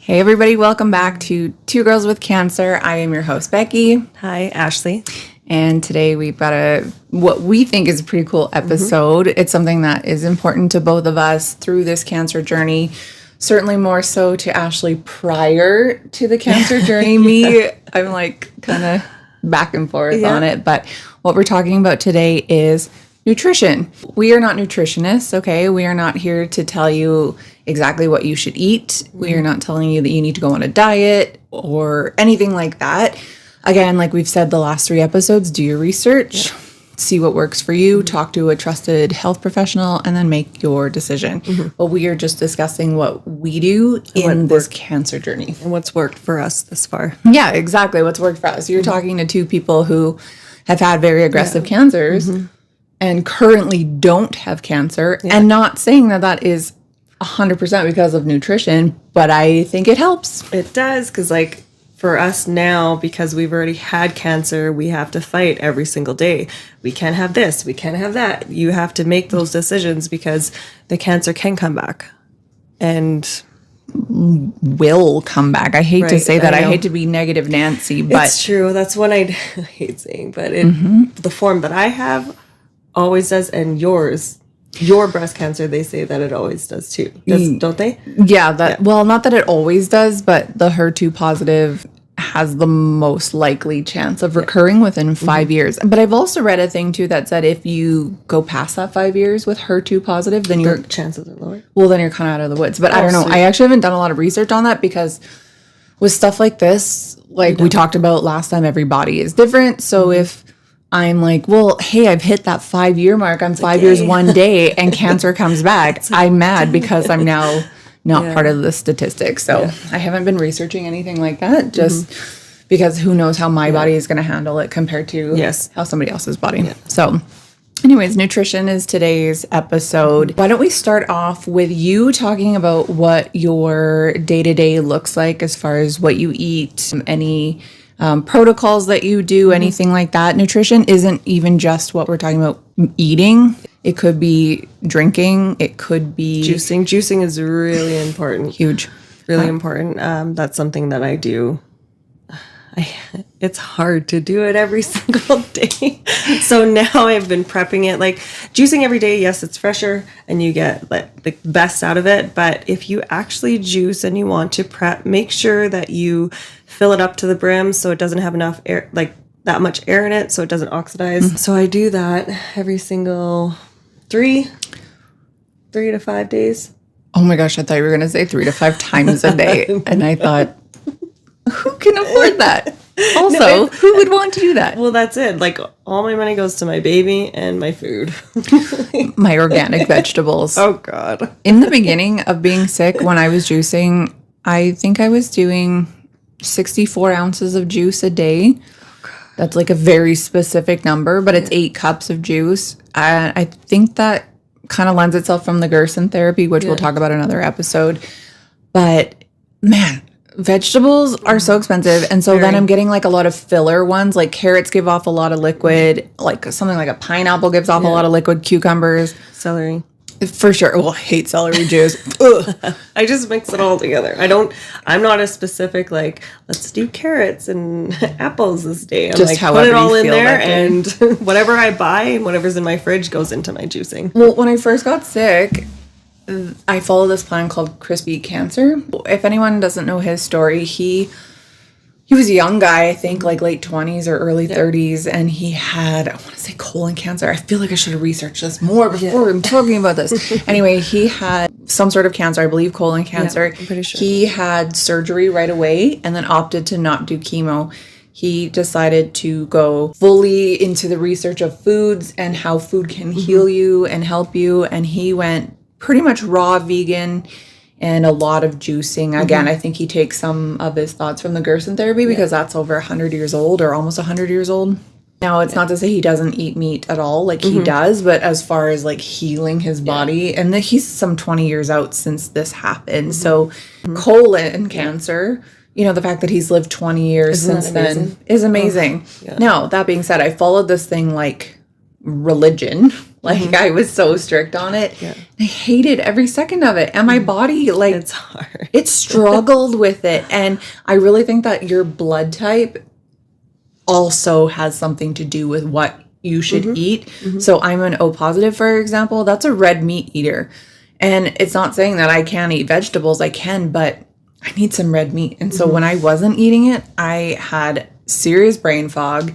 Hey everybody, welcome back to Two Girls with Cancer. I am your host, Becky. Hi, Ashley. And today we've got what we think is a pretty cool episode. It's something that is important to both of us through this cancer journey. Certainly more so to Ashley prior to the cancer journey. Me, I'm like kind of back and forth on it. But what we're talking about today is nutrition. We are not nutritionists, okay? We are not here to tell you exactly what you should eat. We are not telling you that you need to go on a diet or anything like that. Again, like we've said the last 3 episodes, do your research, see what works for you, talk to a trusted health professional, and then make your decision. But we are just discussing what we do in this cancer journey. And what's worked for us this far. Yeah, exactly. What's worked for us. You're talking to 2 people who have had very aggressive cancers and currently don't have cancer, and not saying that that is 100% because of nutrition, but I think it helps. It does, because like for us now, because we've already had cancer, we have to fight every single day. We can't have this, we can't have that. You have to make those decisions because the cancer can come back. And will come back. I hate to say that. I hate to be negative Nancy, but it's true. That's what I hate saying, but the form that I have always does, and your breast cancer, they say that it always does too. Don't they? Yeah, well, not that it always does, but the HER2 positive has the most likely chance of recurring within 5 years. But I've also read a thing too that said if you go past that 5 years with HER2 positive, then your chances are lower. Well, then you're kind of out of the woods. But I don't know. I actually haven't done a lot of research on that because with stuff like this, like we talked about last time, every body is different. So if I'm like, well, hey, I've hit that 5-year mark. I'm 5 years one day and cancer comes back. I'm mad because I'm now not part of the statistics. So I haven't been researching anything like that just because who knows how my body is going to handle it compared to how somebody else's body. So anyways, nutrition is today's episode. Why don't we start off with you talking about what your day-to-day looks like as far as what you eat, any protocols that you do, anything like that. Nutrition isn't even just what we're talking about eating. It could be drinking. It could be juicing. Juicing is really important. Huge. Really important. That's something that I do. It's hard to do it every single day. So now I've been prepping it. Like juicing every day, yes, it's fresher and you get like the best out of it. But if you actually juice and you want to prep, make sure that you fill it up to the brim so it doesn't have enough air, like that much air in it, so it doesn't oxidize. So I do that every single 3 to 5 days. Oh my gosh, I thought you were going to say 3 to 5 times a day. And I thought, who can afford that? Also, who would want to do that? Well, that's it. Like, all my money goes to my baby and my food. My organic vegetables. Oh, God. In the beginning of being sick, when I was juicing, I think I was doing 64 ounces of juice a day. That's like a very specific number, but it's 8 cups of juice. I think that kind of lends itself from the Gerson therapy, which we'll talk about in another episode. But, man, vegetables are so expensive, and so then I'm getting like a lot of filler ones. Like carrots give off a lot of liquid, like something like a pineapple gives off a lot of liquid, cucumbers, celery. For sure. Well, I hate celery juice. I just mix it all together. I'm not a specific, like, let's do carrots and apples this day. I'm just like, put it all in there, and whatever I buy and whatever's in my fridge goes into my juicing. Well, when I first got sick, I followed this plan called Crispy Cancer. If anyone doesn't know his story, he was a young guy, I think like late 20s or early 30s, and he had, I want to say colon cancer. I feel like I should have researched this more before I'm talking about this. Anyway, he had some sort of cancer, I believe colon cancer. I'm pretty sure. He had surgery right away and then opted to not do chemo. He decided to go fully into the research of foods and how food can heal you and help you, and he went pretty much raw vegan and a lot of juicing. Again, I think he takes some of his thoughts from the Gerson therapy because that's over 100 years old or almost 100 years old. Now, it's not to say he doesn't eat meat at all. Like, he does, but as far as, like, healing his body, and he's some 20 years out since this happened. So, colon cancer, you know, the fact that he's lived 20 years since then is amazing. Now, that being said, I followed this thing, like, religion. Like I was so strict on it. Yeah. I hated every second of it. And my body, like, it's hard. It struggled with it. And I really think that your blood type also has something to do with what you should eat. So I'm an O positive, for example. That's a red meat eater. And it's not saying that I can't eat vegetables. I can, but I need some red meat. And so when I wasn't eating it, I had serious brain fog.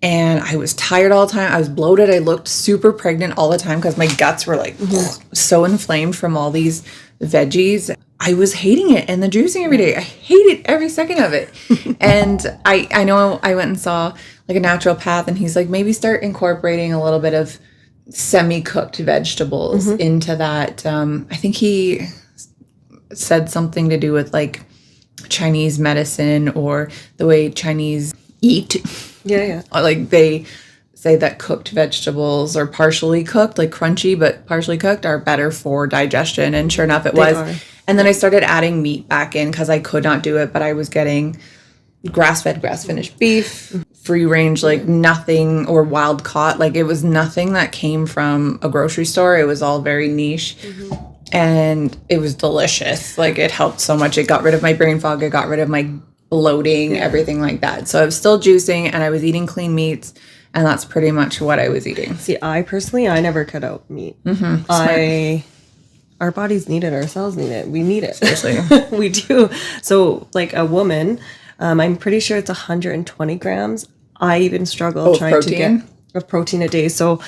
And I was tired all the time. I was bloated. I looked super pregnant all the time because my guts were like so inflamed from all these veggies. I was hating it and the juicing every day. I hated every second of it. And I know I went and saw like a naturopath, and he's like, maybe start incorporating a little bit of semi-cooked vegetables into that. I think he said something to do with like Chinese medicine or the way Chinese eat. Yeah. Like they say that cooked vegetables or partially cooked, like crunchy but partially cooked, are better for digestion. And sure enough, it was. And then I started adding meat back in because I could not do it, but I was getting grass-fed, grass-finished beef, free range, like nothing, or wild caught. Like it was nothing that came from a grocery store. It was all very niche. And it was delicious. Like it helped so much. It got rid of my brain fog. It got rid of my bloating, everything like that. So I was still juicing and I was eating clean meats, and that's pretty much what I was eating. See, I never cut out meat. Our bodies need it. Our cells need it. We need it. Seriously. We do. So like a woman, I'm pretty sure it's 120 grams. I even struggle trying to get a protein a day. So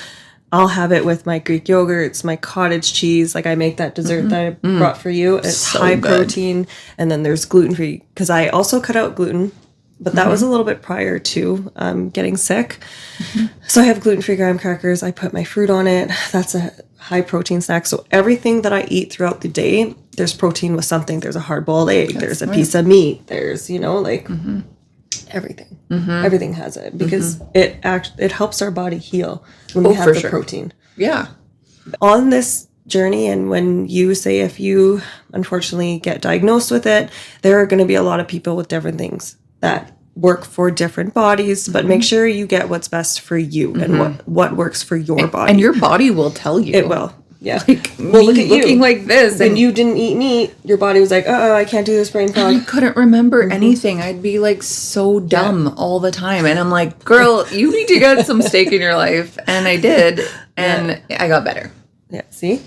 I'll have it with my Greek yogurts, my cottage cheese. Like I make that dessert that I brought for you. It's so high protein. And then there's gluten-free, because I also cut out gluten, but that was a little bit prior to getting sick. So I have gluten-free graham crackers. I put my fruit on it. That's a high protein snack. So everything that I eat throughout the day, there's protein with something. There's a hard-boiled egg. There's a piece of meat. There's, like everything. Everything has it, because it helps our body heal when we have the protein. Yeah. On this journey, and when you say if you unfortunately get diagnosed with it, there are going to be a lot of people with different things that work for different bodies, but make sure you get what's best for you and what works for your body. And your body will tell you. It will. Yeah. Like, well, look at looking like this. When you didn't eat meat, your body was like, I can't do this brain fog. I couldn't remember anything. I'd be like so dumb all the time. And I'm like, girl, you need to get some steak in your life. And I did. And I got better. Yeah. See?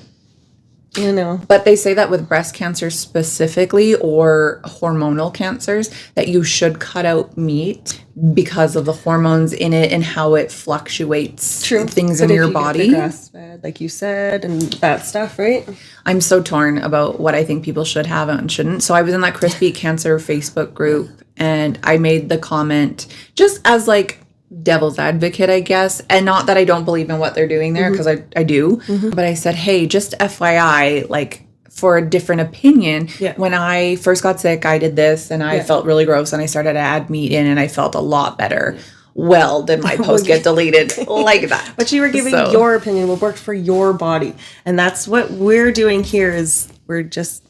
But they say that with breast cancer specifically, or hormonal cancers, that you should cut out meat because of the hormones in it and how it fluctuates things in your body. Grass-fed, like you said, and that stuff, right? I'm so torn about what I think people should have and shouldn't. So I was in that Crispy Cancer Facebook group, and I made the comment just as like devil's advocate, I guess, and not that I don't believe in what they're doing there, because I do, but I said, hey, just FYI, like for a different opinion, when I first got sick, I did this and I felt really gross, and I started to add meat in and I felt a lot better. Well, did my post get deleted like that? But you were giving your opinion, what worked for your body, and that's what we're doing here. Is we're just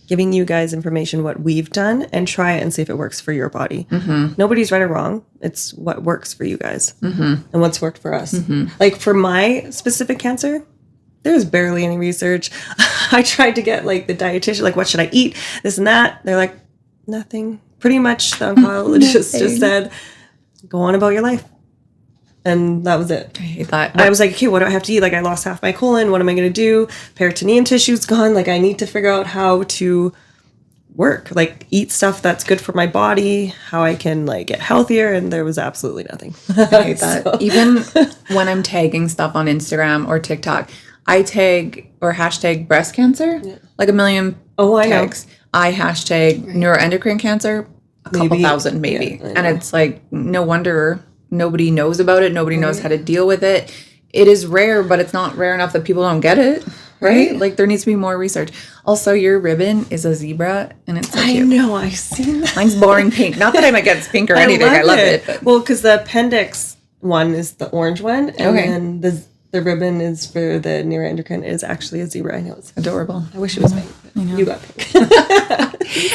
giving you guys information, what we've done, and try it and see if it works for your body. Nobody's right or wrong. It's what works for you guys and what's worked for us. Like for my specific cancer, there's barely any research. I tried to get like the dietitian, like what should I eat, this and that. They're like, nothing. Pretty much the oncologist just said, go on about your life. And that was it. I hate that. I was like, okay, what do I have to eat? Like I lost half my colon. What am I going to do? Peritoneum tissue's gone. Like I need to figure out how to work, like eat stuff that's good for my body, how I can like get healthier. And there was absolutely nothing. I hate that. So. Even when I'm tagging stuff on Instagram or TikTok, I tag or hashtag breast cancer, like a million tags. I hashtag neuroendocrine cancer, a couple thousand maybe. And it's like, no wonder nobody knows about it. Nobody knows how to deal with it. It is rare, but it's not rare enough that people don't get it, right? Like there needs to be more research. Also, your ribbon is a zebra, and it's so cute. I know, I've seen that. Mine's boring pink. Not that I'm against pink or anything. I love it. But. Well, because the appendix one is the orange one, and then the ribbon is for the neuroendocrine is actually a zebra. I know it's adorable. I wish it was pink. But you got pink.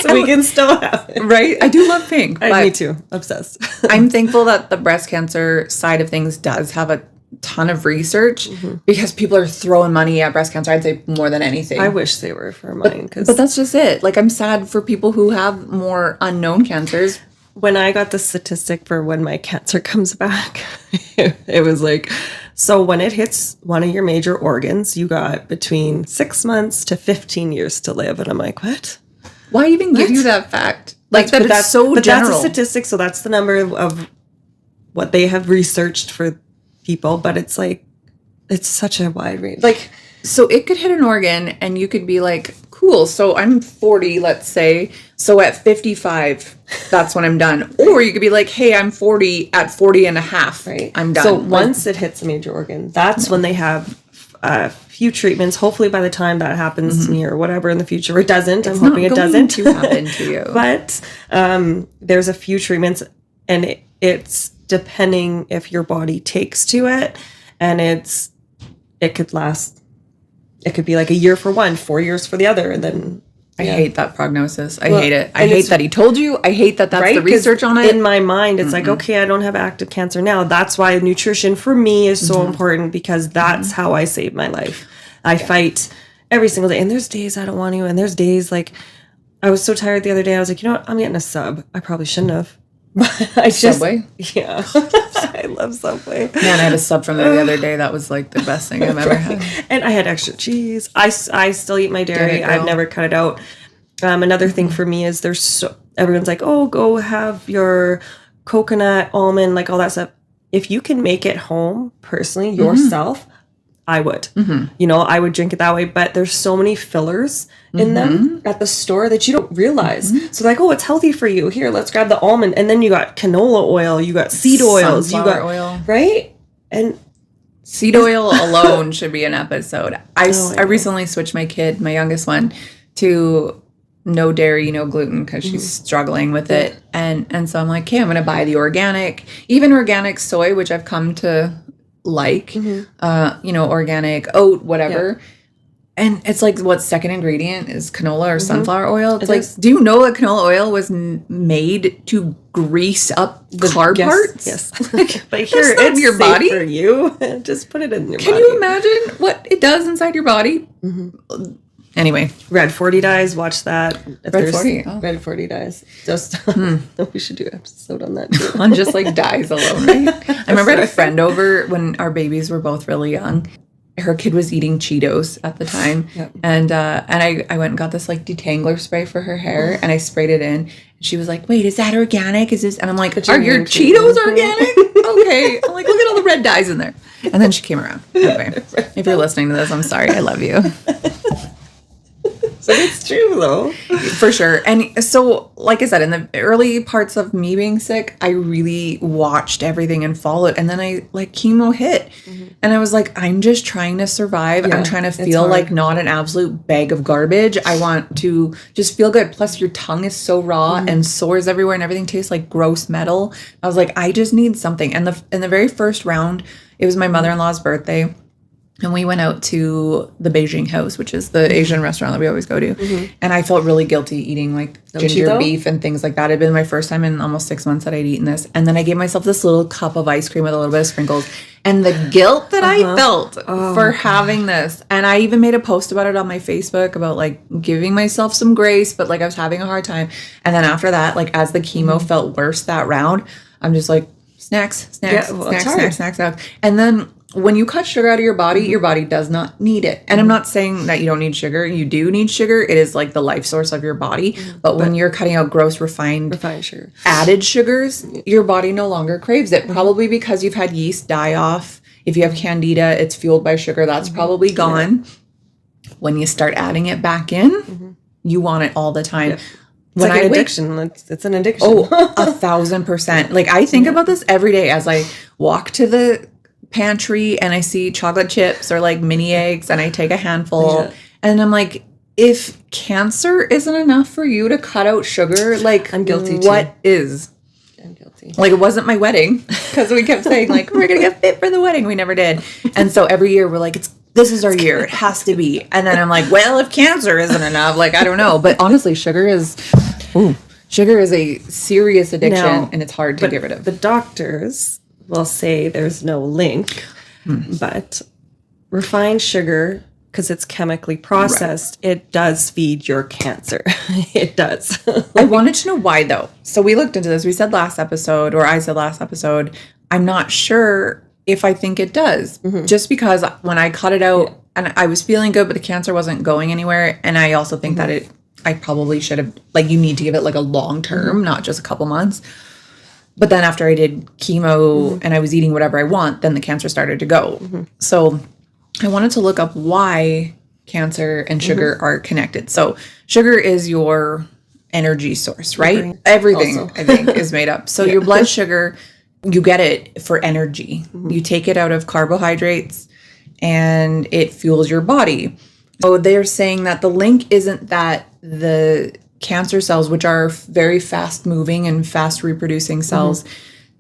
So we can still have it. Right? I do love pink. Me too. Obsessed. I'm thankful that the breast cancer side of things does have a ton of research because people are throwing money at breast cancer. I'd say more than anything. I wish they were for mine. But that's just it. Like, I'm sad for people who have more unknown cancers. When I got the statistic for when my cancer comes back, it was like, so when it hits one of your major organs, you got between 6 months to 15 years to live. And I'm like, what? Why even give you that fact? Like, that's so general. That's a statistic, so that's the number of what they have researched for people. But it's like, it's such a wide range. Like, so it could hit an organ and you could be like, cool, so I'm 40, let's say. So at 55, that's when I'm done. Or you could be like, hey, I'm 40 at 40 and a half. Right. I'm done. So once it hits a major organ, that's when they have a few treatments. Hopefully by the time that happens to me or whatever in the future, it doesn't. I'm hoping it doesn't to happen to you. But there's a few treatments, and it's depending if your body takes to it, and it could last. It could be like a year for one, 4 years for the other, and then. I hate that prognosis. I hate it. I hate that he told you. I hate that that's right? the research on it. In my mind, it's like, okay, I don't have active cancer now. That's why nutrition for me is so important, because that's how I save my life. I fight every single day. And there's days I don't want to. And there's days like, I was so tired the other day. I was like, you know what? I'm getting a sub. I probably shouldn't have. But Subway? Yeah. I love Subway. Man, I had a sub from there the other day. That was like the best thing I've ever had. And I had extra cheese. I still eat my dairy. I've never cut it out. Another thing for me is everyone's like, oh, go have your coconut, almond, like all that stuff. If you can make it home personally yourself, I would. You know, I would drink it that way. But there's so many fillers in them at the store that you don't realize. So like, oh, it's healthy for you. Here, let's grab the almond. And then you got canola oil, you got seed oils, you got oil. Right? And seed oil alone should be an episode. I recently switched my kid, my youngest one, to no dairy, no gluten, because she's struggling with it. And so I'm like, okay, I'm going to buy the organic, even organic soy, which I've come to like, organic oat, whatever. Yeah. And it's like, what second ingredient is canola or sunflower oil? It's like, do you know that canola oil was made to grease up the carb parts? Yes. But here, it's your body for you. Just put it in your body. Can you imagine what it does inside your body? Anyway, Red 40 Dies. Watch that. Red 40. Oh. Red 40 Dies. Just we should do an episode on that too. On just like dyes alone, right? I remember I had a friend over when our babies were both really young. Her kid was eating Cheetos at the time. And I went and got this like detangler spray for her hair, and I sprayed it in. And she was like, wait, is that organic? Is this? And I'm like, are your Cheetos organic? Okay. I'm like, look at all the red dyes in there. And then she came around. Anyway, if you're listening to this, I'm sorry. I love you. So it's true though. For sure. And so, like I said, in the early parts of me being sick, I really watched everything and followed. And then chemo hit. And I was like, I'm just trying to survive. I'm trying to feel like not an absolute bag of garbage. I want to just feel good. Plus your tongue is so raw and sores everywhere and everything tastes like gross metal. I was like, I just need something. And in the very first round, it was my mother-in-law's birthday. And we went out to the Beijing House, which is the Asian restaurant that we always go to. And I felt really guilty eating like ginger beef and things like that. It'd been my first time in almost 6 months that I'd eaten this. And then I gave myself this little cup of ice cream with a little bit of sprinkles. And the guilt that I felt for having this. And I even made a post about it on my Facebook about like giving myself some grace, but like I was having a hard time. And then after that, like as the chemo felt worse that round, I'm just like, snacks. And then when you cut sugar out of your body does not need it. And I'm not saying that you don't need sugar. You do need sugar. It is like the life source of your body. But when you're cutting out gross, refined sugar, added sugars, your body no longer craves it. Probably because you've had yeast die off. If you have candida, it's fueled by sugar. That's probably gone. When you start adding it back in, you want it all the time. It's like an addiction. It's an addiction. Oh, 1,000%. Like I think about this every day as I walk to the pantry and I see chocolate chips or like mini eggs and I take a handful and I'm like, if cancer isn't enough for you to cut out sugar, like I'm guilty what is? I'm guilty. Like it wasn't my wedding because we kept saying like we're gonna get fit for the wedding. We never did. And so every year we're like, this is our year. It has to be. And then I'm like, well, if cancer isn't enough, like I don't know. But honestly, sugar is a serious addiction and it's hard to get rid of. The doctors will say there's no link, But refined sugar, because it's chemically processed, it does feed your cancer. It does. I wanted to know why, though. So we looked into this. We said last episode, or I said last episode, I'm not sure if I think it does. Just because when I cut it out and I was feeling good, but the cancer wasn't going anywhere. And I also think that I probably should have, like, you need to give it like a long term, not just a couple months. But then after I did chemo and I was eating whatever I want, then the cancer started to go. So I wanted to look up why cancer and sugar are connected. So sugar is your energy source, right? Everything, also. I think, is made up. So your blood sugar, you get it for energy. You take it out of carbohydrates and it fuels your body. So they're saying that the link isn't that the cancer cells, which are very fast moving and fast reproducing cells,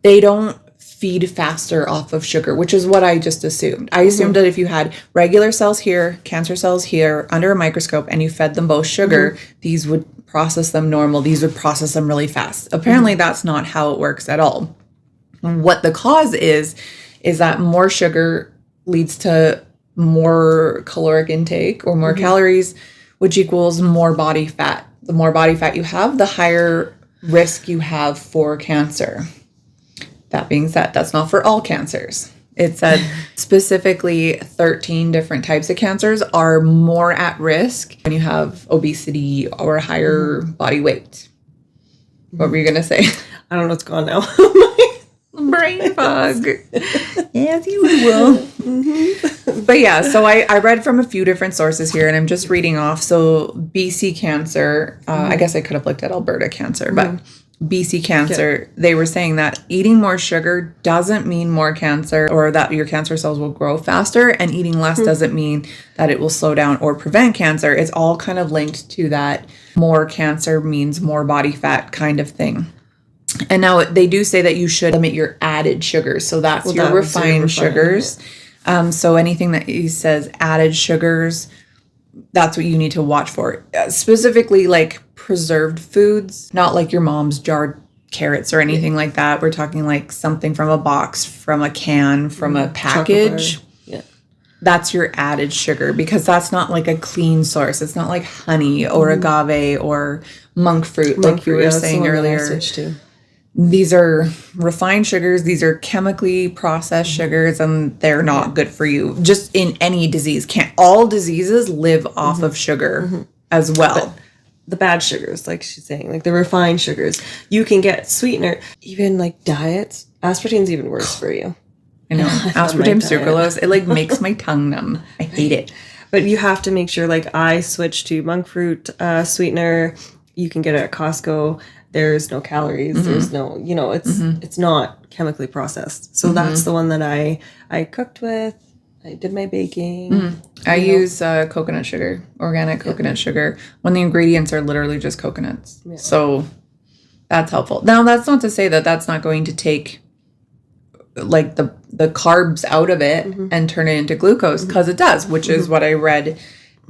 they don't feed faster off of sugar, which is what I just assumed. I assumed that if you had regular cells here, cancer cells here, under a microscope, and you fed them both sugar, these would process them normal. These would process them really fast. Apparently, that's not how it works at all. What the cause is that more sugar leads to more caloric intake or more calories, which equals more body fat. The more body fat you have, the higher risk you have for cancer. That being said, that's not for all cancers. It said specifically 13 different types of cancers are more at risk when you have obesity or higher body weight. What were you going to say? I don't know what's going on now. Brain fog. As usual. But yeah, so I read from a few different sources here, and I'm just reading off. So BC Cancer, I guess I could have looked at Alberta Cancer, but BC Cancer, they were saying that eating more sugar doesn't mean more cancer or that your cancer cells will grow faster, and eating less doesn't mean that it will slow down or prevent cancer. It's all kind of linked to that more cancer means more body fat kind of thing. And now they do say that you should limit your added sugars. So that's your refined sugars. So anything that he says added sugars, that's what you need to watch for. Specifically like preserved foods, not like your mom's jarred carrots or anything like that. We're talking like something from a box, from a can, from a package. That's your added sugar, because that's not like a clean source. It's not like honey or agave or monk fruit, like you were saying earlier. These are refined sugars. These are chemically processed sugars, and they're not good for you. Just in any disease. All diseases live off of sugar as well. But the bad sugars, like she's saying, like the refined sugars, you can get sweetener. Even like diets, aspartame's even worse for you. I know. Aspartame sucralose, it like makes my tongue numb. I hate it. But you have to make sure, like I switched to monk fruit sweetener. You can get it at Costco. There's no calories. There's no, it's not chemically processed. So that's the one that I cooked with. I did my baking. I use coconut sugar, organic coconut sugar, when the ingredients are literally just coconuts. Yeah. So that's helpful. Now, that's not to say that that's not going to take like the carbs out of it and turn it into glucose, because it does, which is what I read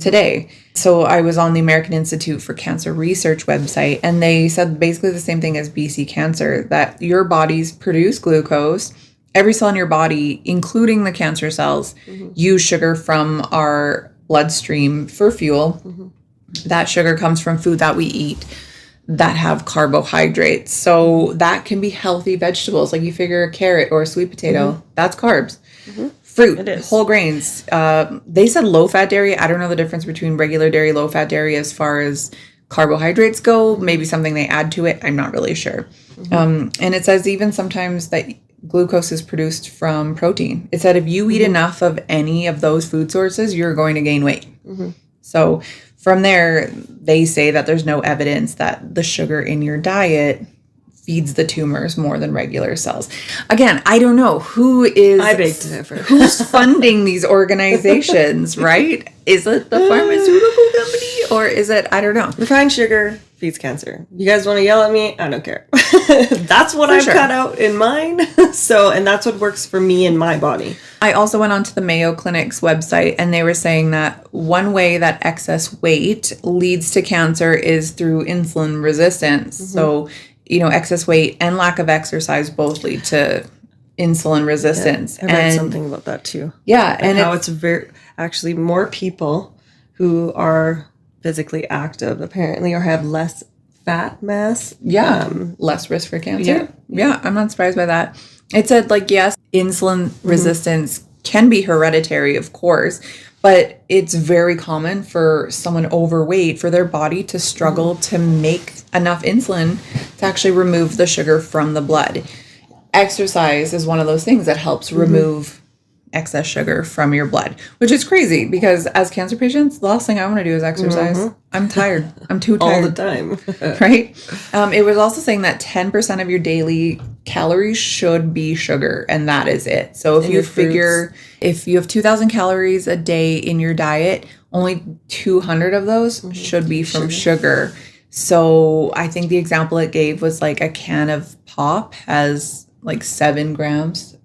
today. So I was on the American Institute for Cancer Research website, and they said basically the same thing as BC Cancer, that your bodies produce glucose. Every cell in your body, including the cancer cells, use sugar from our bloodstream for fuel. That sugar comes from food that we eat that have carbohydrates. So that can be healthy vegetables. Like you figure a carrot or a sweet potato, that's carbs. Fruit, whole grains. They said low-fat dairy. I don't know the difference between regular dairy, low-fat dairy as far as carbohydrates go. Maybe something they add to it. I'm not really sure. And it says even sometimes that glucose is produced from protein. It said if you eat enough of any of those food sources, you're going to gain weight. So from there, they say that there's no evidence that the sugar in your diet feeds the tumors more than regular cells. Again, I don't know I beg to differ. Who's funding these organizations, right? Is it the pharmaceutical company, or is it, I don't know. Refined sugar feeds cancer. You guys want to yell at me? I don't care. That's what I've cut out in mine. And that's what works for me and my body. I also went onto the Mayo Clinic's website, and they were saying that one way that excess weight leads to cancer is through insulin resistance. So excess weight and lack of exercise both lead to insulin resistance. I read something about that too. Yeah. And how it's actually more people who are physically active apparently or have less fat mass. Yeah. Less risk for cancer. Yeah. I'm not surprised by that. It said, like, yes, insulin resistance can be hereditary, of course, but it's very common for someone overweight, for their body to struggle to make enough insulin to actually remove the sugar from the blood. Exercise is one of those things that helps remove excess sugar from your blood, which is crazy because as cancer patients, the last thing I want to do is exercise. I'm tired. I'm too tired. All the time. Right? It was also saying that 10% of your daily calories should be sugar, and that is it. So if you figure, if you have 2,000 calories a day in your diet, only 200 of those should be from sugar. So I think the example it gave was like a can of pop has like 7 grams.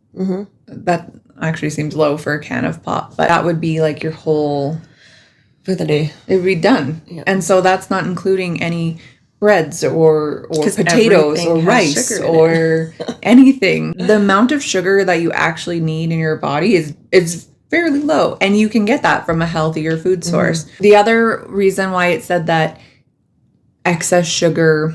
That actually seems low for a can of pop, but that would be like your whole for the day. It would be done. Yeah. And so that's not including any breads or potatoes or rice or anything. The amount of sugar that you actually need in your body is fairly low, and you can get that from a healthier food source. The other reason why it said that excess sugar,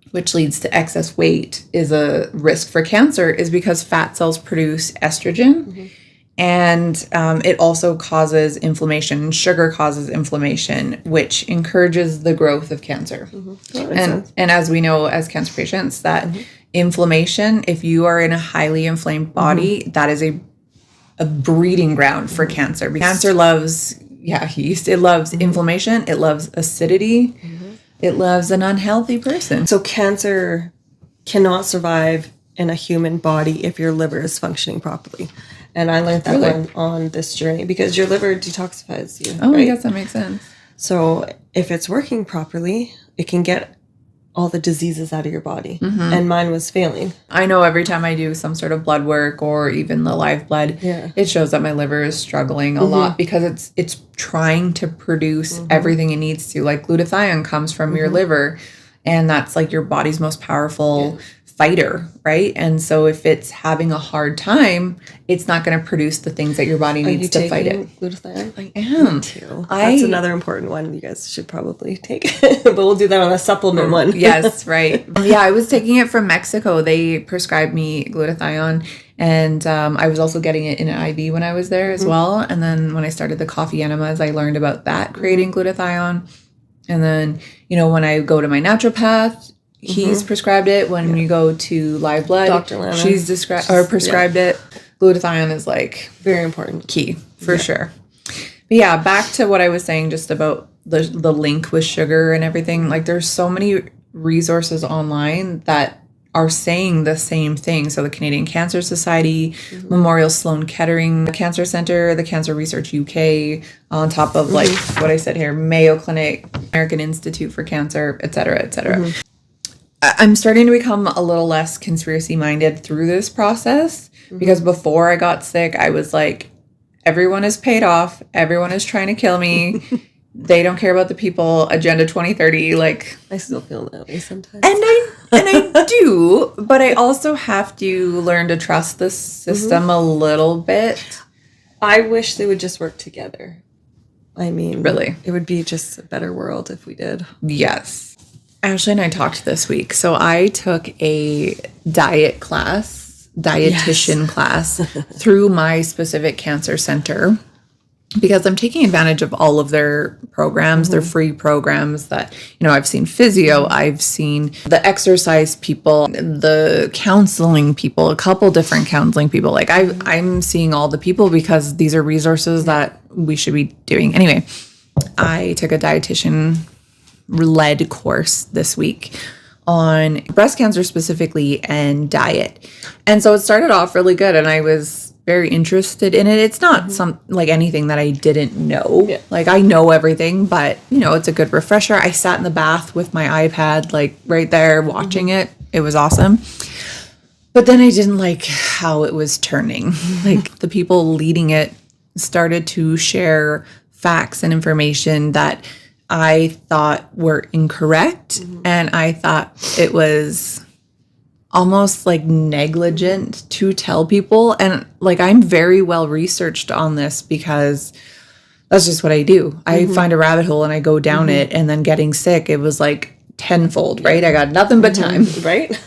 which leads to excess weight, is a risk for cancer is because fat cells produce estrogen, and it also causes inflammation. Sugar causes inflammation, which encourages the growth of cancer. And as we know as cancer patients, that inflammation, if you are in a highly inflamed body, that is a breeding ground for cancer. Cancer loves yeast. It loves inflammation. It loves acidity. It loves an unhealthy person. So cancer cannot survive in a human body if your liver is functioning properly. And I learned that one on this journey because your liver detoxifies you. Oh, right? I guess that makes sense. So if it's working properly, it can get all the diseases out of your body. And mine was failing. I know every time I do some sort of blood work or even the live blood, it shows that my liver is struggling a lot because it's trying to produce everything it needs to. Like glutathione comes from your liver, and that's like your body's most powerful fighter, right? And so if it's having a hard time, it's not going to produce the things that your body needs to fight it. Glutathione? I am. Me too. That's another important one you guys should probably take. But we'll do that on a supplement one. Yes, right. Yeah, I was taking it from Mexico. They prescribed me glutathione, and I was also getting it in an IV when I was there as well. And then when I started the coffee enemas, I learned about that, creating glutathione. And then, when I go to my naturopath, he's prescribed it. When you go to live blood, Dr. Lana, she's prescribed it. Glutathione is like very important, key for sure. But yeah, back to what I was saying just about the link with sugar and everything. Like there's so many resources online that are saying the same thing. So the Canadian Cancer Society, Memorial Sloan Kettering Cancer Center, the Cancer Research UK, on top of like what I said here, Mayo Clinic, American Institute for Cancer, et cetera, et cetera. I'm starting to become a little less conspiracy minded through this process because before I got sick, I was like, everyone is paid off. Everyone is trying to kill me. They don't care about the people. Agenda 2030. Like, I still feel that way sometimes. And I do, but I also have to learn to trust the system a little bit. I wish they would just work together. I mean, really, it would be just a better world if we did. Yes. Ashley and I talked this week. So I took a dietitian class through my specific cancer center because I'm taking advantage of all of their programs, their free programs that, I've seen physio, I've seen the exercise people, the counseling people, a couple different counseling people. Like I'm seeing all the people because these are resources that we should be doing. Anyway, I took a dietitian-led course this week on breast cancer specifically and diet. And so it started off really good and I was very interested in it. It's not like anything that I didn't know. Yeah. Like I know everything, but it's a good refresher. I sat in the bath with my iPad like right there watching it. It was awesome. But then I didn't like how it was turning. Like the people leading it started to share facts and information that I thought were incorrect. And I thought it was almost like negligent to tell people. And like, I'm very well researched on this because that's just what I do. I find a rabbit hole and I go down it, and then getting sick, it was like tenfold, right? I got nothing but time. Right?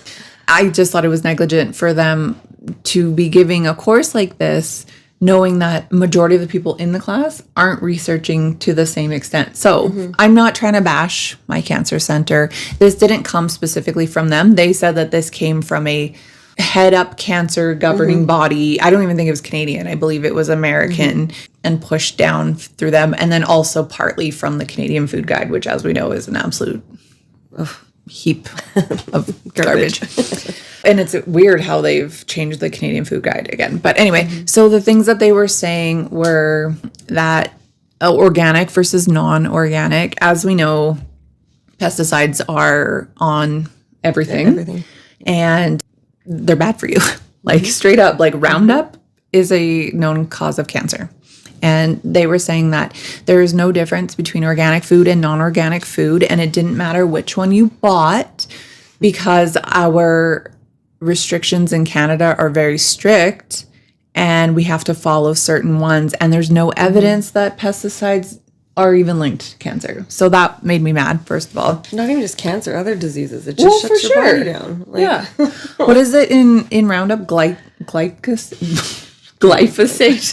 I just thought it was negligent for them to be giving a course like this, knowing that majority of the people in the class aren't researching to the same extent. So I'm not trying to bash my cancer center. This didn't come specifically from them. They said that this came from a head up cancer governing body. I don't even think it was Canadian. I believe it was American, and pushed down through them. And then also partly from the Canadian Food Guide, which, as we know, is an absolute heap of garbage. And it's weird how they've changed the Canadian Food Guide again. But anyway, so the things that they were saying were that organic versus non-organic. As we know, pesticides are on everything. And they're bad for you. Like straight up, like Roundup is a known cause of cancer. And they were saying that there is no difference between organic food and non-organic food. And it didn't matter which one you bought, because our restrictions in Canada are very strict and we have to follow certain ones. And there's no evidence that pesticides are even linked to cancer. So that made me mad, first of all. Not even just cancer, other diseases. It just shuts your body down. Like, yeah. What is it in Roundup? Glyphosate.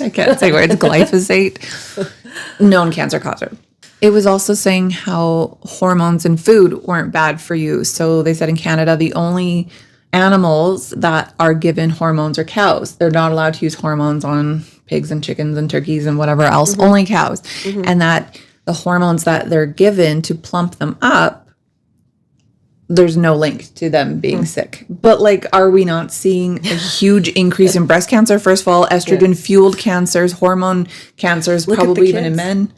I can't say words. Glyphosate. Known cancer causer. It was also saying how hormones in food weren't bad for you. So they said in Canada, the only animals that are given hormones are cows. They're not allowed to use hormones on pigs and chickens and turkeys and whatever else, only cows. And that the hormones that they're given to plump them up, there's no link to them being sick. But like, are we not seeing a huge increase in breast cancer? First of all, estrogen fueled cancers, hormone cancers, probably even in men.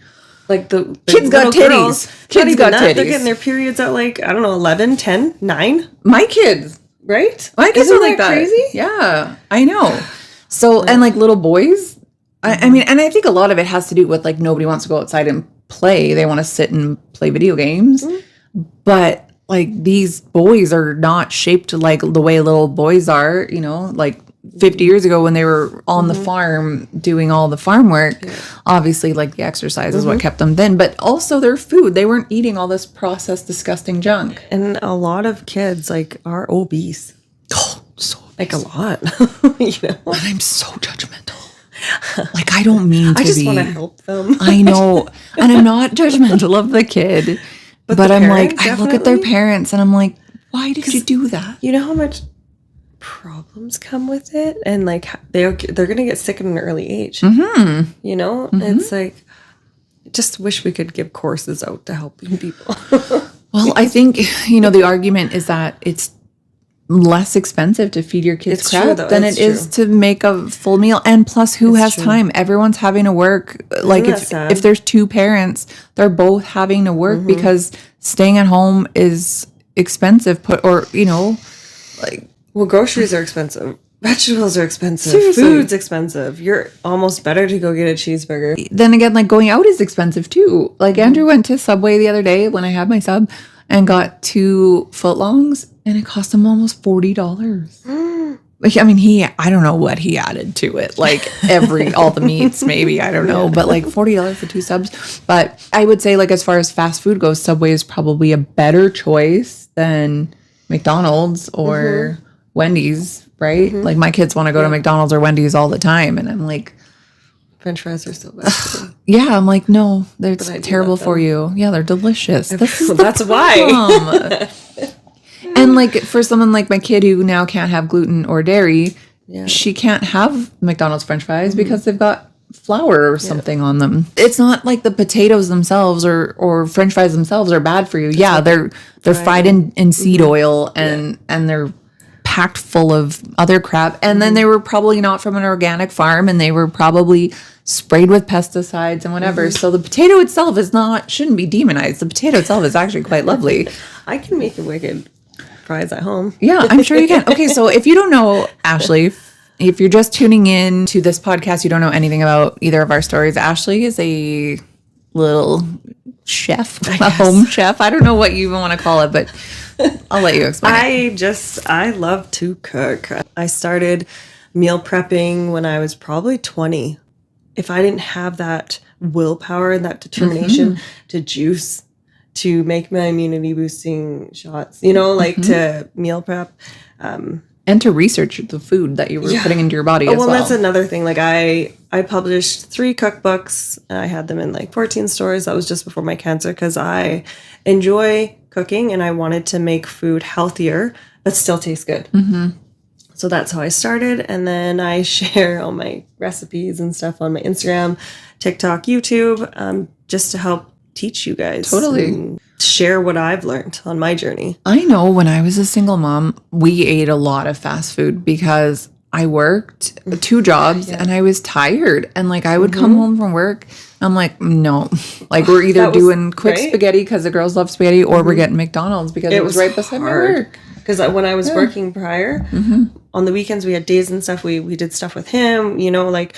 Like the kids got titties. Kids got titties. They're getting their periods at like, I don't know, 11, 10, 9. My kids. Right? My kids are like that. Crazy? Yeah, I know. So, and like little boys, I mean, and I think a lot of it has to do with like nobody wants to go outside and play. They want to sit and play video games. But like these boys are not shaped like the way little boys are, you know, like 50 years ago when they were on the farm doing all the farm work. Obviously, like the exercise is what kept them thin, but also their food. They weren't eating all this processed, disgusting junk. And a lot of kids like are obese. Oh, so obese. Like a lot. You know? And I'm so judgmental. Like, I don't mean to be. I just want to help them. I know. And I'm not judgmental of the kid. But I'm like, I look at their parents and I'm like, why did you do that? You know how much problems come with it? And like, they're going to get sick at an early age. You know? It's like, I just wish we could give courses out to helping people. Well, I think, you know, the argument is that it's less expensive to feed your kids crap than it is to make a full meal. And plus, who has time? Everyone's having to work. Like if there's two parents, they're both having to work because staying at home is expensive. Well, groceries are expensive. Vegetables are expensive. Seriously. Food's expensive. You're almost better to go get a cheeseburger. Then again, like going out is expensive too. Like Andrew went to Subway the other day when I had my sub and got 2 footlongs. And it cost him almost $40. Like, I mean, I don't know what he added to it. Like all the meats, maybe, I don't know. But like $40 for 2 subs. But I would say like, as far as fast food goes, Subway is probably a better choice than McDonald's or Wendy's, right? Like my kids want to go to McDonald's or Wendy's all the time. And I'm like, French fries are so bad. yeah, I'm like, no, they're terrible for you. Yeah, they're delicious. That's why. And like for someone like my kid who now can't have gluten or dairy, she can't have McDonald's French fries because they've got flour or something on them. It's not like the potatoes themselves or French fries themselves are bad for you. Yeah, they're fried in seed oil and they're packed full of other crap. And then they were probably not from an organic farm and they were probably sprayed with pesticides and whatever. So the potato itself shouldn't be demonized. The potato itself is actually quite lovely. I can make a wicked fries at home. Yeah, I'm sure you can. Okay, so if you don't know, Ashley, if you're just tuning in to this podcast, you don't know anything about either of our stories. Ashley is a little chef, a home chef. I don't know what you even want to call it, but I'll let you explain. I love to cook. I started meal prepping when I was probably 20. If I didn't have that willpower and that determination to juice, to make my immunity boosting shots, to meal prep. And to research the food that you were putting into your body as well. Well, that's another thing. Like I published 3 cookbooks. And I had them in like 14 stores. That was just before my cancer because I enjoy cooking and I wanted to make food healthier but still taste good. So that's how I started. And then I share all my recipes and stuff on my Instagram, TikTok, YouTube, just to help teach you guys. Totally. Share what I've learned on my journey. I know when I was a single mom, we ate a lot of fast food because I worked 2 jobs and I was tired. And like I would come home from work. I'm like, no, like we're either doing quick spaghetti because the girls love spaghetti or we're getting McDonald's because it was right beside my work. Because when I was working prior, on the weekends we had days and stuff. We did stuff with him, like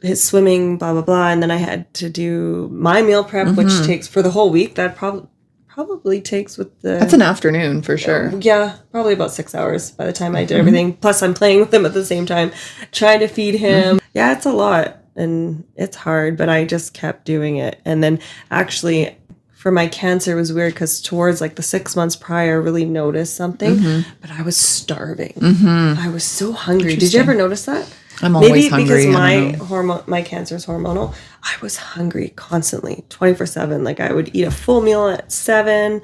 his swimming, blah, blah, blah. And then I had to do my meal prep, which takes for the whole week. That probably takes with the... That's an afternoon for sure. Yeah, probably about 6 hours by the time I did everything. Plus I'm playing with him at the same time, trying to feed him. Yeah, it's a lot and it's hard, but I just kept doing it. And then actually for my cancer, it was weird because towards like the 6 months prior, I really noticed something, but I was starving. I was so hungry. Did you ever notice that? I'm always hungry. Maybe because my cancer is hormonal. I was hungry constantly, 24/7. Like I would eat a full meal at 7.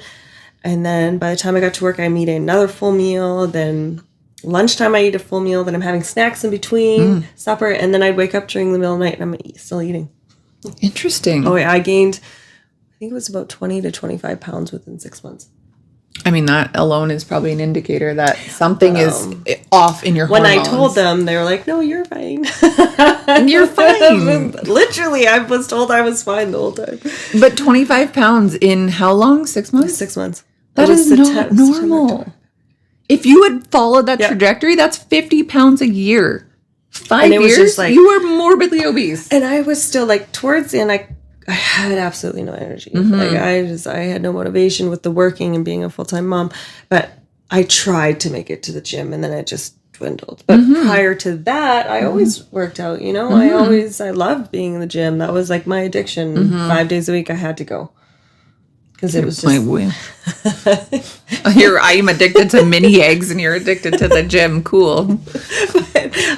And then by the time I got to work, I'm eating another full meal. Then lunchtime, I eat a full meal. Then I'm having snacks in between supper. And then I'd wake up during the middle of the night and I'm still eating. Interesting. Oh, yeah. I gained, I think it was about 20 to 25 pounds within 6 months. I mean, that alone is probably an indicator that something is off in your hormones. When I told them, they were like, no, you're fine. You're fine. Literally, I was told I was fine the whole time. But 25 pounds in how long? 6 months? 6 months. That is not normal. If you had followed that trajectory, that's 50 pounds a year. 5 years, just like, you were morbidly obese. And I was still like, towards the end, I had absolutely no energy. Like I had no motivation with the working and being a full-time mom, but I tried to make it to the gym and then it just dwindled. But prior to that, I always worked out, I loved being in the gym. That was like my addiction. 5 days a week I had to go. Because it was just... I'm addicted to mini eggs and you're addicted to the gym. Cool.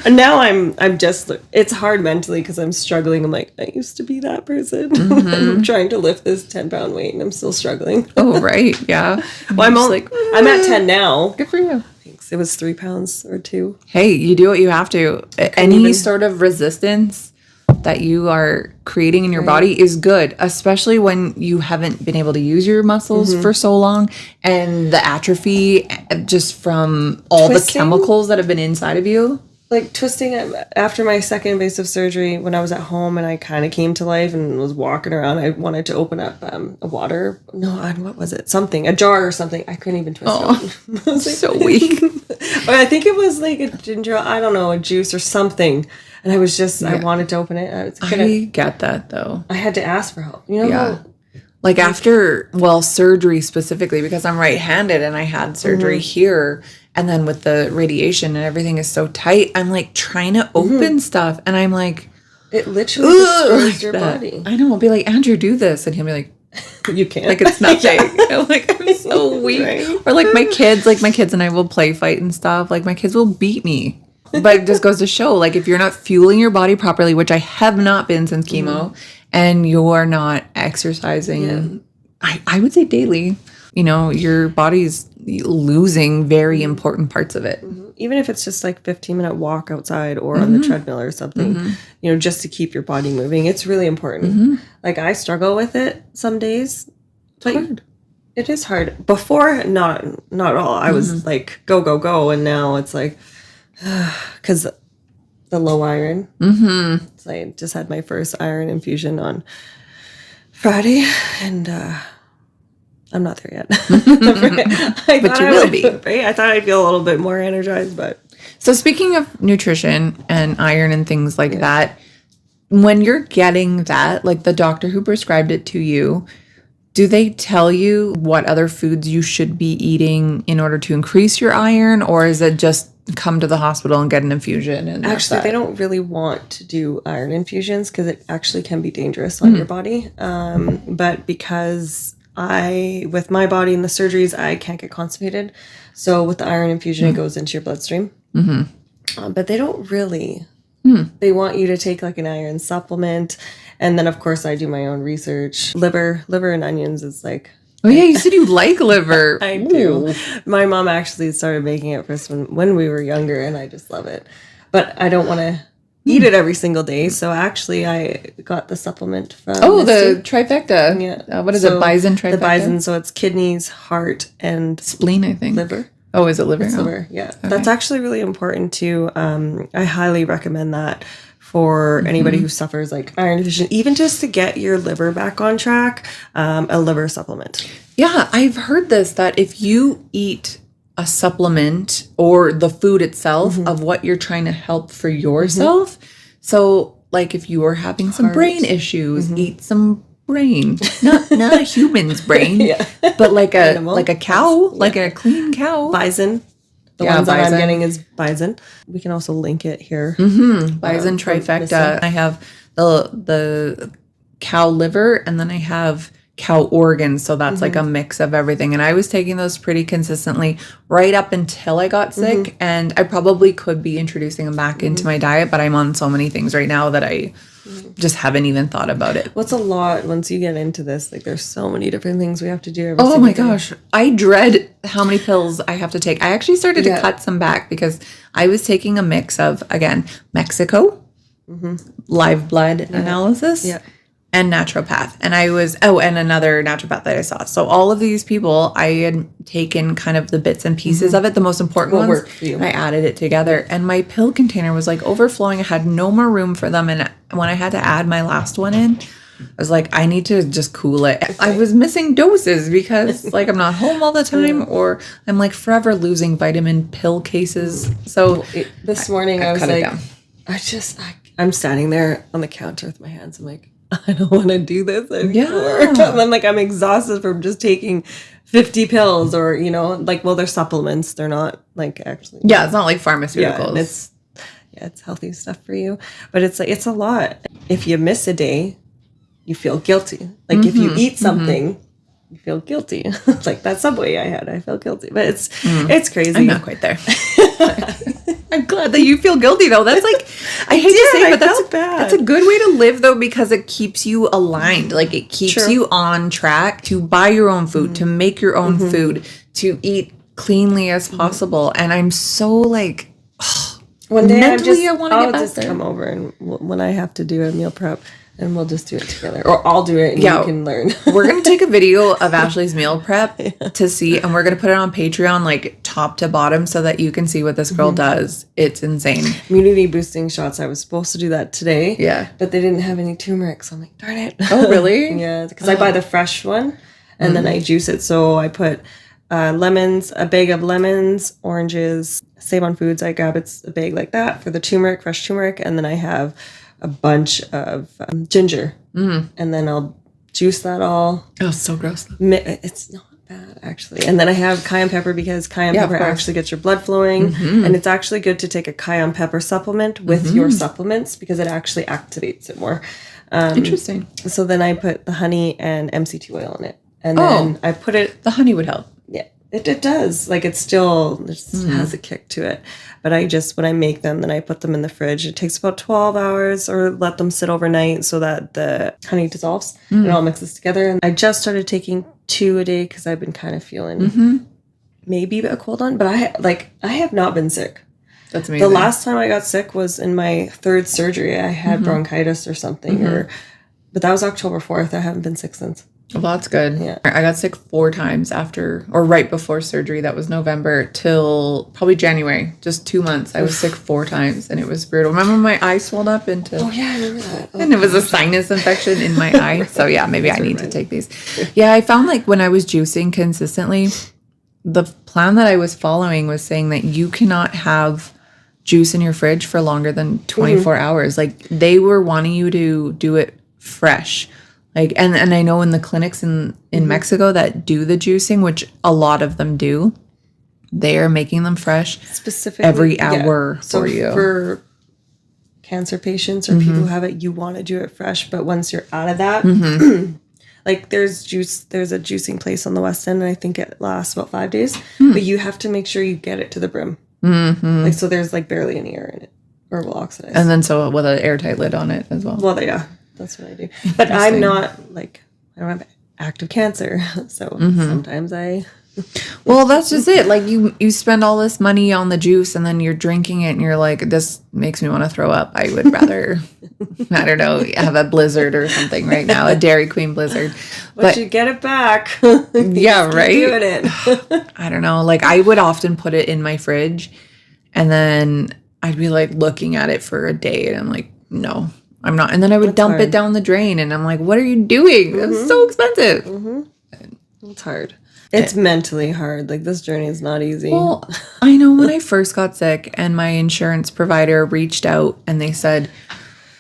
And now I'm just... It's hard mentally because I'm struggling. I'm like, I used to be that person. I'm trying to lift this 10-pound weight and I'm still struggling. Oh, right. Yeah. Well, I'm at 10 now. Good for you. Thanks. It was 3 pounds or 2. Hey, you do what you have to. Any sort of resistance that you are creating in your body is good, especially when you haven't been able to use your muscles for so long and the atrophy just from all the chemicals that have been inside of you. Like twisting after my second invasive surgery when I was at home and I kind of came to life and was walking around. I wanted to open up what was it? A jar or something. I couldn't even twist it. I was like, so weak. I think it was like a ginger, I don't know, a juice or something. And I was just, I wanted to open it. I get that though. I had to ask for help. Like after, surgery specifically, because I'm right-handed and I had surgery here. And then with the radiation and everything is so tight, I'm like trying to open stuff. And I'm like, it literally destroys your body. I know. I'll be like, Andrew, do this. And he'll be like, you can't. Like it's nothing. I'm like, I'm so weak. Right. Or like my kids and I will play fight and stuff. Like my kids will beat me. But it just goes to show, like if you're not fueling your body properly, which I have not been since chemo, and you're not exercising, I would say daily, your body's losing very important parts of it. Even if it's just like 15-minute walk outside or on the treadmill or something, just to keep your body moving. It's really important. Like I struggle with it some days. But hard. It is hard. Before, not all. I was like, go, go, go. And now it's like, because the low iron. So I just had my first iron infusion on Friday, and I'm not there yet. But you will be. Right? I thought I'd feel a little bit more energized, but... So speaking of nutrition and iron and things like that, when you're getting that, like the doctor who prescribed it to you, Do they tell you what other foods you should be eating in order to increase your iron, or is it just come to the hospital and get an infusion? And actually, they don't really want to do iron infusions because it actually can be dangerous on your body. But because with my body and the surgeries, I can't get constipated. So with the iron infusion, it goes into your bloodstream. But they don't really. They want you to take like an iron supplement. And then, of course, I do my own research. Liver and onions is like... Oh, yeah, you said you like liver. I do. My mom actually started making it for us when we were younger, and I just love it. But I don't want to eat it every single day. So actually, I got the supplement from... Oh, the trifecta. Yeah. What is it? Bison trifecta? The bison. So it's kidneys, heart, and... spleen, I think. Liver. Oh, is it liver? It's liver, yeah. Okay. That's actually really important too. I highly recommend that for anybody who suffers like iron deficiency, even just to get your liver back on track, a liver supplement. Yeah, I've heard this, that if you eat a supplement or the food itself of what you're trying to help for yourself, so like if you are having some brain issues, eat some brain, not a human's brain, but like a animal. Like a cow, like a clean cow. Bison. The ones that I'm getting is bison. We can also link it here. Bison trifecta. I have the cow liver, and then I have cow organs. So that's like a mix of everything. And I was taking those pretty consistently right up until I got sick. And I probably could be introducing them back into my diet, but I'm on so many things right now that I just haven't even thought about it. What's a lot once you get into this? Like, there's so many different things we have to do every Oh my gosh. I dread how many pills I have to take. I actually started to cut some back because I was taking a mix of, again, Mexico, live blood analysis, and naturopath. And I was, and another naturopath that I saw. So all of these people, I had taken kind of the bits and pieces of it, the most important ones. Worked for you. I added it together. And my pill container was like overflowing. I had no more room for them. And when I had to add my last one in, I was like, I need to just cool it. I was missing doses because like I'm not home all the time, or I'm like forever losing vitamin pill cases. So this morning I was like, I'm standing there on the counter with my hands. I'm like, I don't want to do this anymore. I'm like, I'm exhausted from just taking 50 pills, or, you know, like, well, they're supplements. They're not like actually. Yeah, it's not like pharmaceuticals. It's healthy stuff for you. But it's like, it's a lot. If you miss a day, you feel guilty. Like if you eat something, you feel guilty. It's like that Subway I felt guilty. But it's crazy. I'm not quite there. I'm glad that you feel guilty though. That's like, I hate to say it, but that's a good way to live though, because it keeps you aligned. Like it keeps you on track to buy your own food, to make your own food, to eat cleanly as possible. And I'm so like, one day mentally I want to get back just there. Come over, and when I have to do a meal prep, and we'll just do it together. Or I'll do it and you can learn. We're going to take a video of Ashley's meal prep to see, and we're going to put it on Patreon, like top to bottom, so that you can see what this girl does. It's insane. Immunity boosting shots. I was supposed to do that today. Yeah. But they didn't have any turmeric. So I'm like, darn it. Oh, really? Yeah. Because I buy the fresh one and then I juice it. So I put lemons, a bag of lemons, oranges, Save on Foods. I grab it's a bag like that for the turmeric, fresh turmeric. And then I have a bunch of ginger, and then I'll juice that all. Oh, so gross. It's not bad actually. And then I have cayenne pepper, because cayenne pepper actually gets your blood flowing, and it's actually good to take a cayenne pepper supplement with your supplements, because it actually activates it more. Interesting. So then I put the honey and MCT oil in it, and then I put it. The honey would help. Yeah, it does. Like it has a kick to it. But when I make them, then I put them in the fridge. It takes about 12 hours, or let them sit overnight so that the honey dissolves and it all mixes together. And I just started taking 2 a day because I've been kind of feeling maybe a cold on, but I have not been sick. That's amazing. The last time I got sick was in my 3rd surgery. I had bronchitis or something, but that was October 4th. I haven't been sick since. Well, that's good. Yeah. I got sick 4 times after, or right before surgery. That was November till probably January. Just 2 months. I was sick 4 times, and it was brutal. Remember my eye swelled up into... Oh, yeah, I remember that. And it was a sinus infection in my eye. So, yeah, maybe I need to take these. Yeah, I found like when I was juicing consistently, the plan that I was following was saying that you cannot have juice in your fridge for longer than 24 hours. Like, they were wanting you to do it fresh. Like, and I know in the clinics in Mexico that do the juicing, which a lot of them do, they are making them fresh specifically every hour for you. For cancer patients or people who have it, you want to do it fresh. But once you're out of that, like there's a juicing place on the West End, and I think it lasts about 5 days. But you have to make sure you get it to the brim. Like, so there's like barely any air in it, or will oxidize. And then so with an airtight lid on it as well. Well, yeah, that's what I do. But I'm not like, I don't have active cancer, so sometimes I. Well, that's just it. Like you spend all this money on the juice and then you're drinking it and you're like, this makes me want to throw up. I would rather, I don't know, have a Blizzard or something right now, a Dairy Queen Blizzard. But you get it back. Yeah, right? Doing it. I don't know. Like I would often put it in my fridge and then I'd be like looking at it for a day and I'm like, no, I'm not. And then I would dump it down the drain and I'm like, what are you doing? That's so expensive. It's hard. It's mentally hard. Like, this journey is not easy. Well, I know when I first got sick and my insurance provider reached out and they said,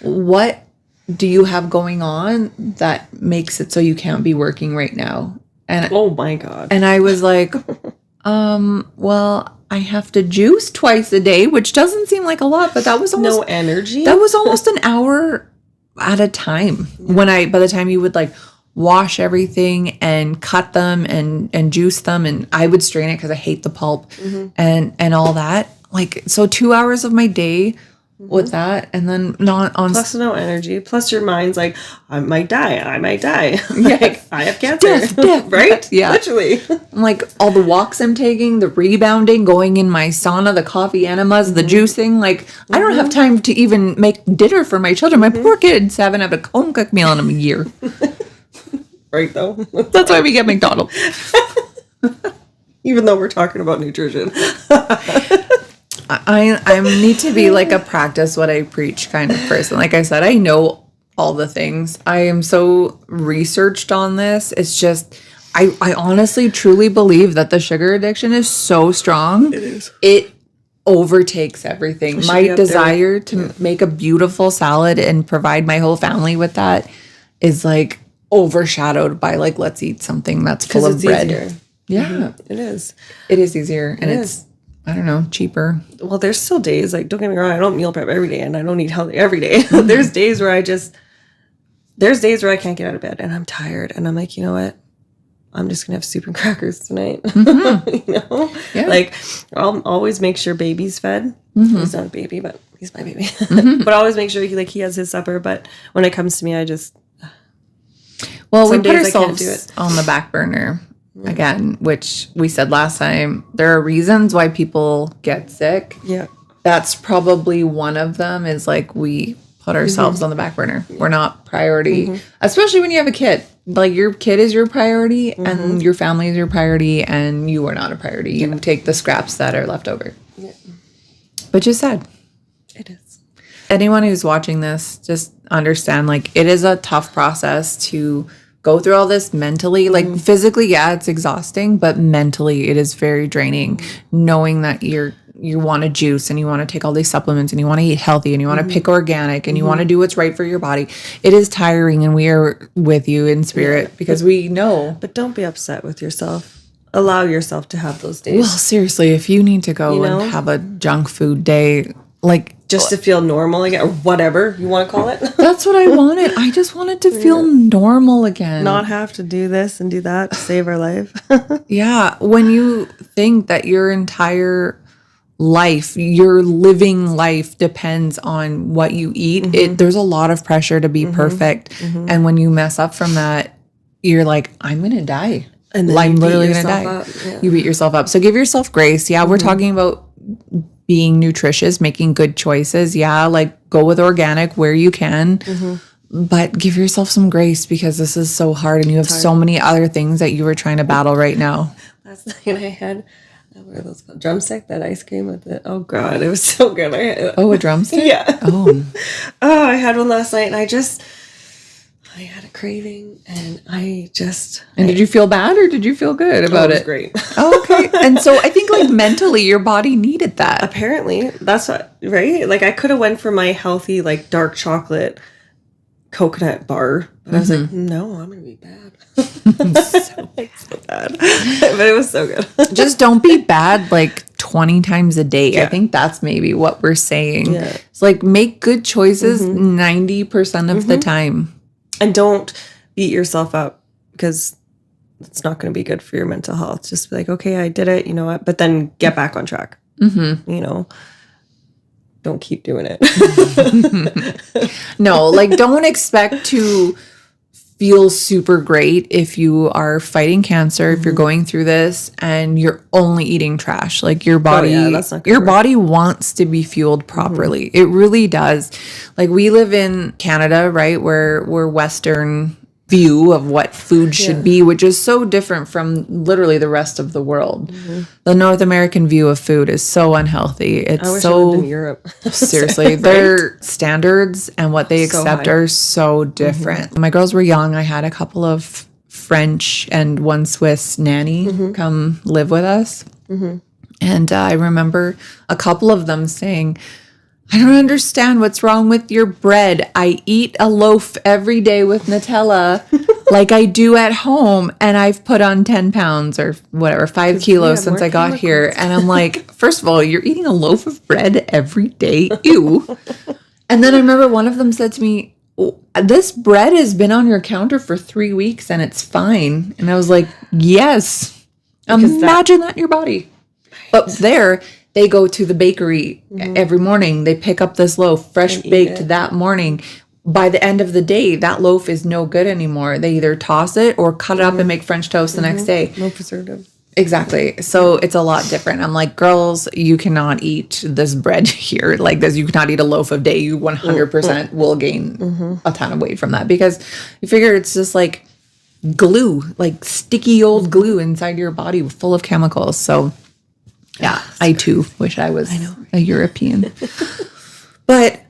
what do you have going on that makes it so you can't be working right now? And oh my God. And I was like, well, I have to juice twice a day, which doesn't seem like a lot, but that was almost no energy. That was almost an hour at a time. By the time you would like wash everything and cut them and juice them, and I would strain it because I hate the pulp and all that. Like, so 2 hours of my day with that, and then not on plus no energy, plus your mind's like, I might die. Yes. Like, I have cancer. Death. Right? Yeah, literally. I'm like, all the walks I'm taking, the rebounding, going in my sauna, the coffee enemas, the juicing, like I don't have time to even make dinner for my children. My poor kids haven't had a home cooked meal in a year. Right, though. That's why we get McDonald's. Even though we're talking about nutrition. I need to be like a practice what I preach kind of person. Like I said, I know all the things. I am so researched on this. It's just, I honestly truly believe that the sugar addiction is so strong. It is. It overtakes everything. My desire to make a beautiful salad and provide my whole family with that is like overshadowed by like, let's eat something that's full of bread. Easier. Yeah. It is. It is easier. And it's, I don't know, cheaper. Well, there's still days, like, don't get me wrong, I don't meal prep every day and I don't eat healthy every day. There's days where I can't get out of bed and I'm tired and I'm like, you know what? I'm just going to have soup and crackers tonight. You know? Yeah. Like, I'll always make sure baby's fed. He's not a baby, but he's my baby. But I always make sure he has his supper. But when it comes to me, I just... Well, we put ourselves on the back burner again, which we said last time. There are reasons why people get sick. Yeah. That's probably one of them is like we put ourselves on the back burner. We're not priority, especially when you have a kid. Like your kid is your priority and your family is your priority and you are not a priority. You take the scraps that are left over. Yeah. Which is sad. It is. Anyone who's watching this, just understand, like, it is a tough process to go through all this mentally. Like, physically, yeah, it's exhausting, but mentally, it is very draining. Knowing that you want to juice and you want to take all these supplements and you want to eat healthy and you want to pick organic and you want to do what's right for your body. It is tiring, and we are with you in spirit because we know. But don't be upset with yourself. Allow yourself to have those days. Well, seriously, if you need to go and have a junk food day, like, just to feel normal again, or whatever you want to call it. That's what I wanted. I just wanted to feel normal again. Not have to do this and do that to save our life. Yeah. When you think that your entire life, your living life depends on what you eat, there's a lot of pressure to be perfect. And when you mess up from that, you're like, I'm going to die. And then I'm literally going to die. Yeah. You beat yourself up. So give yourself grace. Yeah. We're talking about being nutritious, making good choices. Yeah, like go with organic where you can, but give yourself some grace because this is so hard and you have so many other things that you are trying to battle right now. Last night I had, what are those called? Drumstick, that ice cream with it. Oh God, it was so good. A drumstick? Yeah. I had one last night and I had a craving and did you feel bad or did you feel good about it? It was great. Oh, okay. And so I think like mentally your body needed that. Apparently. That's what, right? Like I could have went for my healthy, like dark chocolate coconut bar. But I was like, no, I'm going to be bad. so bad. But it was so good. Just don't be bad like 20 times a day. Yeah. I think that's maybe what we're saying. Yeah. It's like make good choices 90% of the time. And don't beat yourself up because it's not going to be good for your mental health. Just be like, okay, I did it. You know what? But then get back on track. You know, don't keep doing it. No, like don't expect to feel super great if you are fighting cancer, if you're going through this and you're only eating trash. Like your body, body wants to be fueled properly. It really does. Like we live in Canada, right? We're Western view of what food should be, which is so different from literally the rest of the world. The North American view of food is so unhealthy. It's I wish so I lived in Europe. Seriously, their standards and what they accept are so different. When my girls were young, I had a couple of French and one Swiss nanny come live with us. And I remember a couple of them saying, I don't understand what's wrong with your bread. I eat a loaf every day with Nutella like I do at home, and I've put on 10 pounds or whatever, 5 kilos since I got here. And I'm like, first of all, you're eating a loaf of bread every day. Ew. And then I remember one of them said to me, this bread has been on your counter for 3 weeks and it's fine. And I was like, yes. Imagine that in your body. But there... They go to the bakery every morning. They pick up this loaf, fresh baked that morning. By the end of the day, that loaf is no good anymore. They either toss it or cut it up and make French toast the next day. No preservative. Exactly. So it's a lot different. I'm like, girls, you cannot eat this bread here like this. You cannot eat a loaf of day. You 100% will gain a ton of weight from that because you figure it's just like glue, like sticky old glue inside your body full of chemicals. So... yeah, I too wish I was a European. But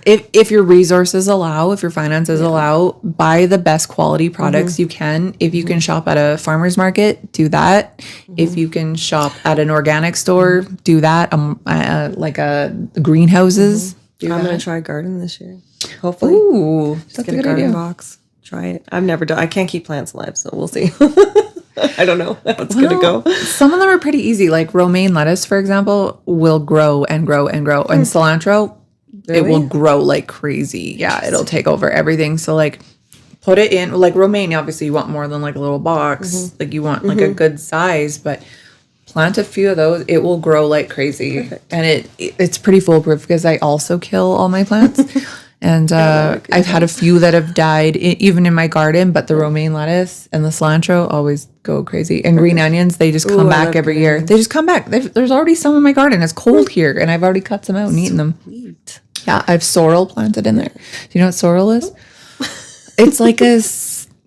if your resources allow, if your finances allow, buy the best quality products you can. If you can shop at a farmer's market, do that. If you can shop at an organic store, do that. Like greenhouses. I'm going to try a garden this year. Hopefully. Ooh, just get a garden box. Try it. I've never done. I can't keep plants alive, so we'll see. I don't know how it's going to go. Some of them are pretty easy. Like romaine lettuce, for example, will grow and grow and grow. And cilantro, it will grow like crazy. Yeah, it'll take over everything. So like put it in, like romaine, obviously you want more than like a little box. Like you want like a good size, but plant a few of those. It will grow like crazy. Perfect. And it's pretty foolproof because I also kill all my plants. And I've had a few that have died even in my garden, but the romaine lettuce and the cilantro always go crazy. And green onions, they just come back every year. They just come back. There's already some in my garden. It's cold here, and I've already cut some out and eaten them. Yeah, I have sorrel planted in there. Do you know what sorrel is? It's like a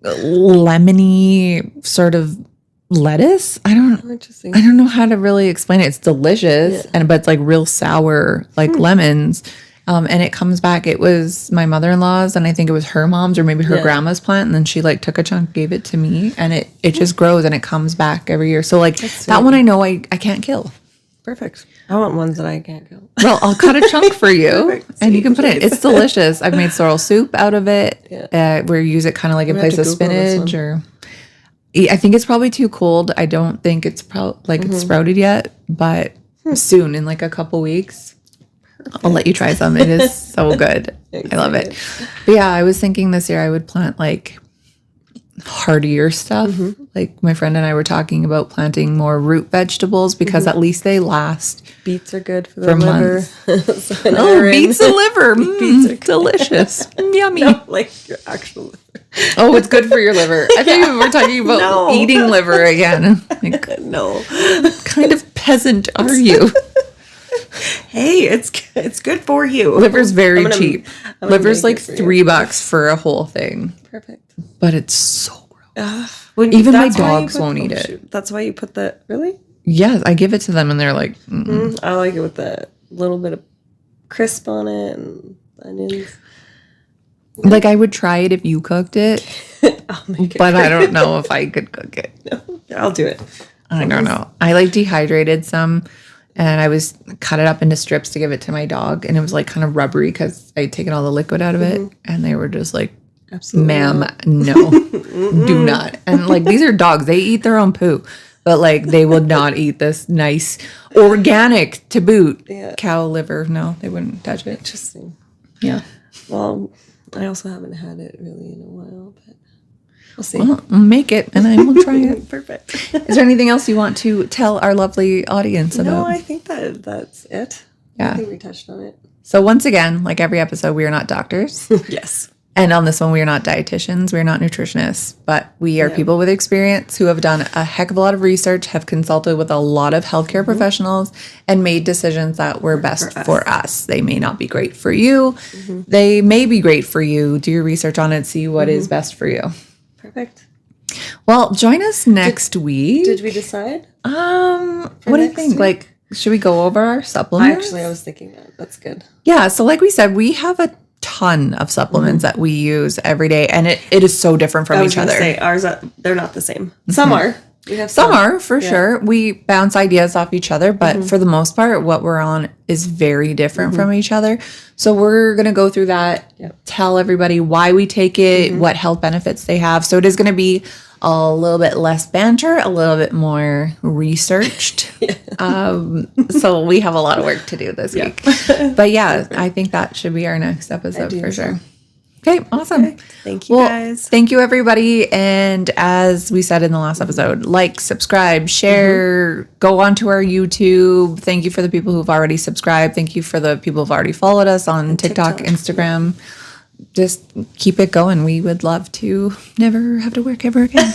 lemony sort of lettuce. I don't know how to really explain it. It's delicious, but it's like real sour, like lemons. And it comes back. It was my mother-in-law's, and I think it was her mom's or maybe her grandma's plant. And then she like took a chunk, gave it to me, and it just grows and it comes back every year. So like that one, I know I can't kill. Perfect. I want ones that I can't kill. Well, I'll cut a chunk for you, and you can put it. It's delicious. I've made sorrel soup out of it. Where you use it kind of like in place of spinach, or I think it's probably too cold. I don't think it's it's sprouted yet, but soon in like a couple weeks. I'll let you try some. It is so good. I love it. But yeah, I was thinking this year I would plant like hardier stuff. Like my friend and I were talking about planting more root vegetables because at least they last. Beets are good for the liver. Beets and liver. Beets are delicious. Yummy. No, like your actual liver. Oh, it's good for your liver. I think we were talking about eating liver again. Like, no. What kind of peasant are you? Hey, it's good for you. Liver's very cheap. Liver's like $3 for a whole thing. Perfect. But it's so gross. Even my dogs won't eat it. That's why you put the really? Yeah, I give it to them and they're like, I like it with the little bit of crisp on it and onions. Like I would try it if you cooked it, but I don't know if I could cook it. No, I'll do it. I don't know. I like dehydrated some. and I was cut it up into strips to give it to my dog, and it was like kind of rubbery because I'd taken all the liquid out of it, and they were just like, absolutely ma'am, no, do not. And like, these are dogs, they eat their own poo, but like they would not eat this nice organic to boot cow liver. No, they wouldn't touch it. Interesting. Yeah. Well, I also haven't had it really in a while, but we'll see. Well, make it and I will try it. Perfect. Is there anything else you want to tell our lovely audience about? No, I think that's it. Yeah. I think we touched on it. So once again, like every episode, we are not doctors. Yes. And on this one, we are not dietitians. We are not nutritionists, but we are people with experience who have done a heck of a lot of research, have consulted with a lot of healthcare professionals, and made decisions that were best for us. They may not be great for you. They may be great for you. Do your research on it. See what is best for you. Perfect. Well, join us next week. Did we decide? What do you think? Week? Like, should we go over our supplements? I was thinking that. That's good. Yeah. So like we said, we have a ton of supplements that we use every day, and it is so different from each other. Say, ours they're not the same. Some are. We have some are for sure. We bounce ideas off each other, but for the most part, what we're on is very different from each other. So we're gonna go through that, tell everybody why we take it, what health benefits they have. So it is gonna be a little bit less banter, a little bit more researched. So we have a lot of work to do this week. But yeah, I think that should be our next episode for sure. Okay, awesome. Okay. Thank you, guys. Thank you, everybody. And as we said in the last episode, like, subscribe, share, go onto our YouTube. Thank you for the people who've already subscribed. Thank you for the people who've already followed us on TikTok, Instagram. Just keep it going. We would love to never have to work ever again.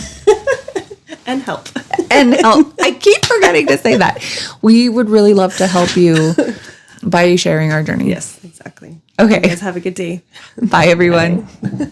And help. And help. I keep forgetting to say that. We would really love to help you by sharing our journey. Yes, exactly. Okay. You guys have a good day. Bye, everyone. Bye.